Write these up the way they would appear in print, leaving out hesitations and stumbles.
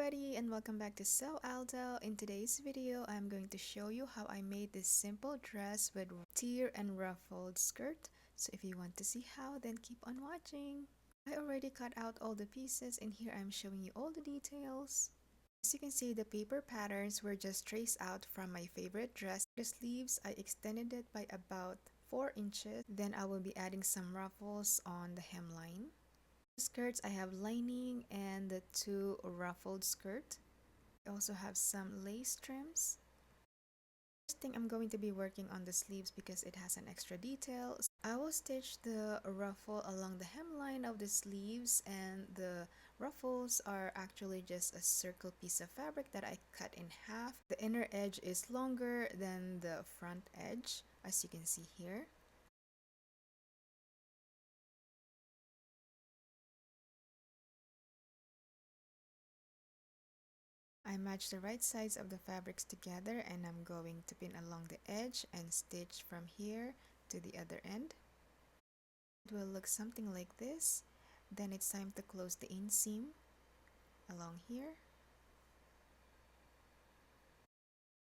everybody, and welcome back to Sew Aldo. In today's video, I'm going to show you how I made this simple dress with tier and ruffled skirt. So if you want to see how, then keep on watching. I already cut out all the pieces, and here I'm showing you all the details. As you can see, the paper patterns were just traced out from my favorite dress. The sleeves, I extended it by about 4 inches. Then I will be adding some ruffles on the hemline. Skirts, I have lining and the two ruffled skirt. I also have some lace trims. First thing, I'm going to be working on the sleeves because it has an extra detail. I will stitch the ruffle along the hemline of the sleeves, and the ruffles are actually just a circle piece of fabric that I cut in half. The inner edge is longer than the front edge, as you can see here. I match the right sides of the fabrics together, and I'm going to pin along the edge and stitch from here to the other end. It will look something like this. Then it's time to close the inseam along here.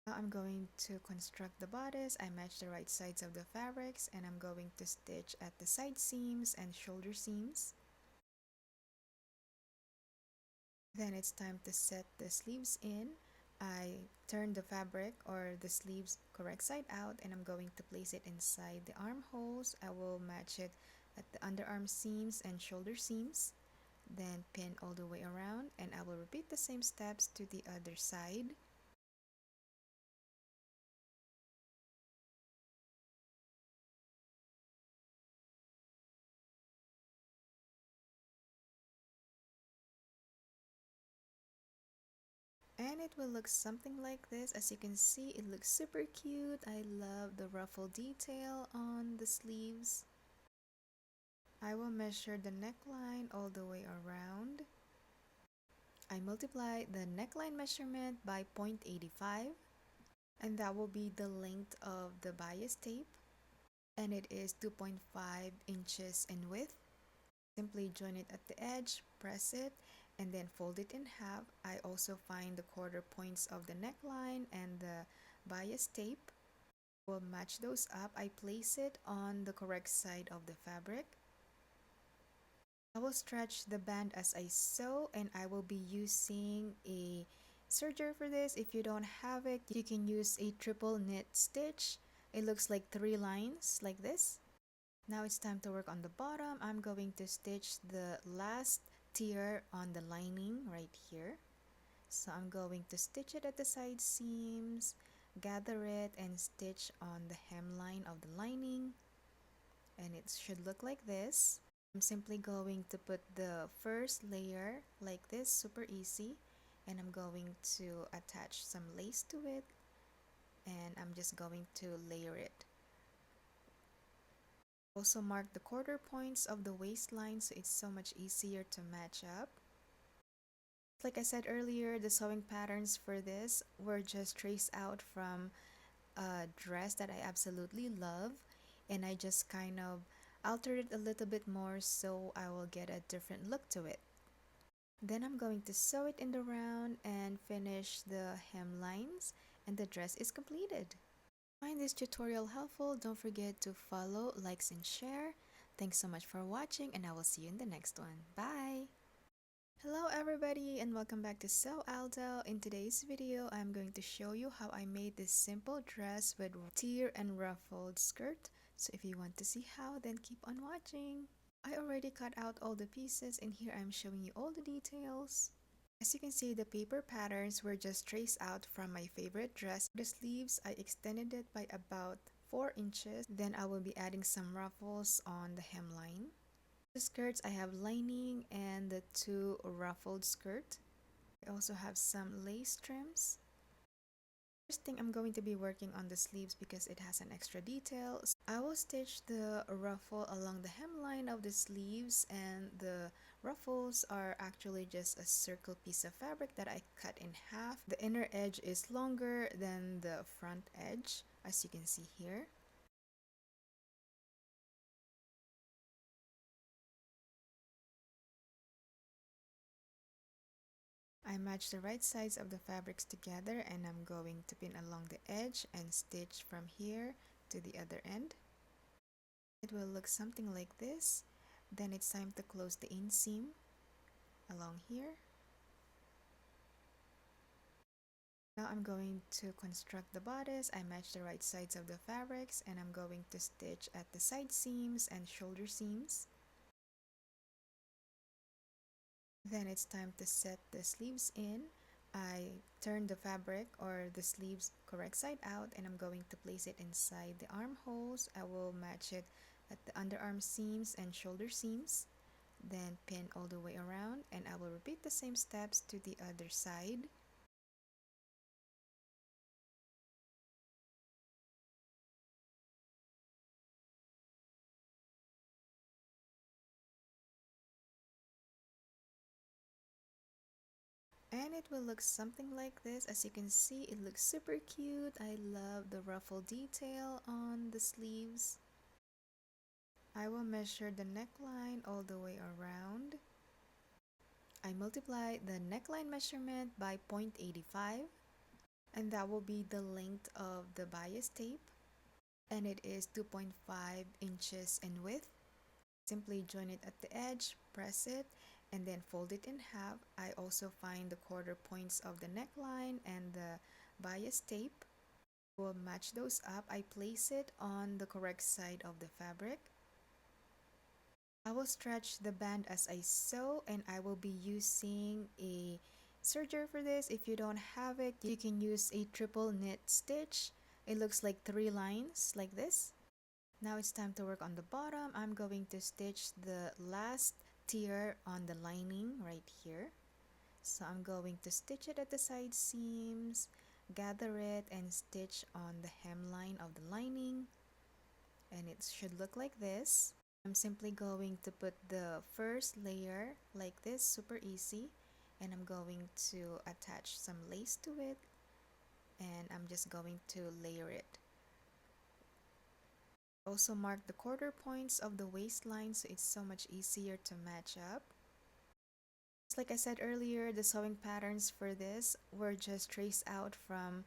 Now I'm going to construct the bodice. I match the right sides of the fabrics, and I'm going to stitch at the side seams and shoulder seams. Then it's time to set the sleeves in. I turn the fabric or the sleeves correct side out, and I'm going to place it inside the armholes. I will match it at the underarm seams and shoulder seams. Then pin all the way around, and I will repeat the same steps to the other side. And it will look something like this. As you can see, it looks super cute. I love the ruffle detail on the sleeves. I will measure the neckline all the way around. I multiply the neckline measurement by 0.85, and that will be the length of the bias tape, and it is 2.5 inches in width. Simply join it at the edge, press it, and then fold it in half. I also find the quarter points of the neckline and the bias tape. Will match those up. I place it on the correct side of the fabric. I will stretch the band as I sew, and I will be using a serger for this. If you don't have it, you can use a triple knit stitch. It looks like 3 lines like this. Now it's time to work on the bottom. I'm going to stitch the last tier on the lining right here. So I'm going to stitch it at the side seams, gather it, and stitch on the hemline of the lining. And it should look like this. I'm simply going to put the first layer like this, super easy. And I'm going to attach some lace to it. And I'm just going to layer it. Also mark the quarter points of the waistline so it's so much easier to match up. Like I said earlier, the sewing patterns for this were just traced out from a dress that I absolutely love, and I just kind of altered it a little bit more so I will get a different look to it. Then I'm going to sew it in the round and finish the hemlines, and the dress is completed. Find this tutorial helpful, don't forget to follow, likes, and share. Thanks so much for watching, and I will see you in the next one. Bye! Hello everybody, and welcome back to Sew Aldo. In today's video, I'm going to show you how I made this simple dress with tier and ruffled skirt. So if you want to see how, then keep on watching. I already cut out all the pieces, and here I'm showing you all the details. As you can see, the paper patterns were just traced out from my favorite dress. The sleeves, I extended it by about 4 inches. Then I will be adding some ruffles on the hemline. The skirts, I have lining and the two ruffled skirt. I also have some lace trims. First thing, I'm going to be working on the sleeves because it has an extra detail. I will stitch the ruffle along the hemline of the sleeves, and the ruffles are actually just a circle piece of fabric that I cut in half. The inner edge is longer than the front edge, as you can see here. I match the right sides of the fabrics together and I'm going to pin along the edge and stitch from here to the other end. It will look something like this. Then it's time to close the inseam along here. Now I'm going to construct the bodice. I match the right sides of the fabrics and I'm going to stitch at the side seams and shoulder seams. Then it's time to set the sleeves in. I turn the fabric or the sleeves correct side out and I'm going to place it inside the armholes. I will match it at the underarm seams and shoulder seams. Then pin all the way around and I will repeat the same steps to the other side. And it will look something like this. As you can see, it looks super cute. I love the ruffle detail on the sleeves. I will measure the neckline all the way around. I multiply the neckline measurement by 0.85 and that will be the length of the bias tape and it is 2.5 inches in width. Simply join it at the edge, press it, and then fold it in half. I also find the quarter points of the neckline and the bias tape. Will match those up. I place it on the correct side of the fabric. I will stretch the band as I sew and I will be using a serger for this. If you don't have it, you can use a triple knit stitch. It looks like 3 lines like this. Now it's time to work on the bottom. I'm going to stitch the last tier on the lining right here. So I'm going to stitch it at the side seams, gather it, and stitch on the hemline of the lining. And it should look like this. I'm simply going to put the first layer like this, super easy. And I'm going to attach some lace to it. And I'm just going to layer it. Also mark the quarter points of the waistline so it's so much easier to match up. Just like I said earlier, the sewing patterns for this were just traced out from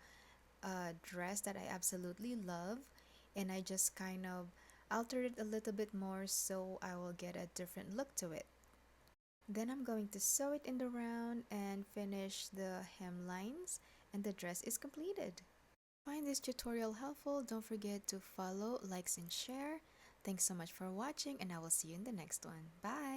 a dress that I absolutely love and I just kind of altered it a little bit more so I will get a different look to it. Then I'm going to sew it in the round and finish the hemlines and the dress is completed. Find this tutorial helpful, don't forget to follow, likes and share. Thanks so much for watching and I will see you in the next one. Bye!